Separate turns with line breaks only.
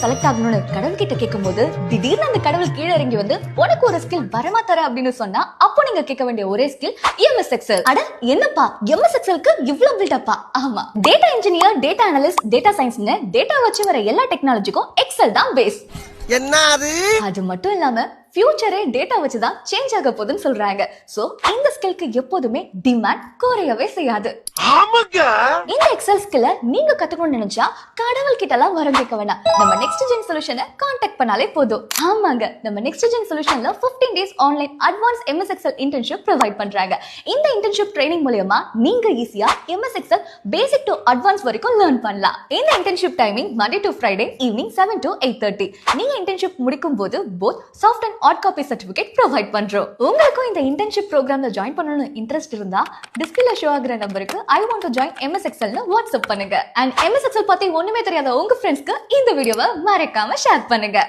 Select ஆகணும்னு கடவுள் கிட்ட கேட்கும் போது திடீர்னு அந்த கடவுள் கீழே இறங்கி வந்து உனக்கு ஒரு ஸ்கில் வரமா தர அப்படின்னு சொன்னா அப்போ நீங்க கேட்க வேண்டிய ஒரே ஸ்கில் எம்எஸ் எக்ஸல். அட என்னப்பா எம்எஸ் எக்ஸலுக்கு இவ்வளவு பில்டப்பா? ஆமா, data engineer, data analyst, data சயின்ஸ்னு டேட்டா வச்சு வர எல்லா டெக்னாலஜிக்கும் எக்ஸல் தான் பேஸ்.
என்ன அது
மட்டும் இல்லாம ஃபியூச்சரே டேட்டா வச்சு தான் சேஞ்ச் ஆக போகுதுன்னு சொல்றாங்க. சோ இந்த ஸ்கில்க்கு எப்போதுமே டிமாண்ட் குறையவே செய்யாது. இந்த எக்ஸல் ஸ்கில்ல நீங்க கத்துக்கணும்னு நினைச்சா கடவுள் கிட்ட எல்லாம் வரம் கேட்க வேணாம். நம்ம நெக்ஸ்ட் ஜென் சொல்யூஷனை கான்டாக்ட் பண்ணாலே போதும். ஆமாங்க, நம்ம நெக்ஸ்ட் ஜென் சொல்யூஷன்ல 15 days online advance MS Excel internship provide பண்றாங்க. இந்த இன்டர்ன்ஷிப் ட்ரைனிங் மூலமா நீங்க ஈஸியா MS Excel basic to advance வரைக்கும் லேர்ன் பண்ணலாம். இந்த internship timing Monday to Friday evening 7 to 8:30. நீங்க இன்டர்ன்ஷிப் முடிக்கும் போது both soft and hard copy certificate provide பண்றோம். உங்களுக்கும் இந்த இன்டர்ன்ஷிப் ப்ரோக்ராம்ல ஜாயின் பண்ணணும்னு இன்ட்ரெஸ்ட் இருந்தா டிஸ்பிளேல ஷோ ஆகுற நம்பருக்கு I want to join MS Excel னு வாட்ஸ்அப் பண்ணுங்க. அண்ட் MS Excel பத்தி ஒண்ணுமே தெரியாத உங்க ஃப்ரெண்ட்ஸ்க்கு இந்த வீடியோவை மறக்காம ஷேர் பண்ணுங்க.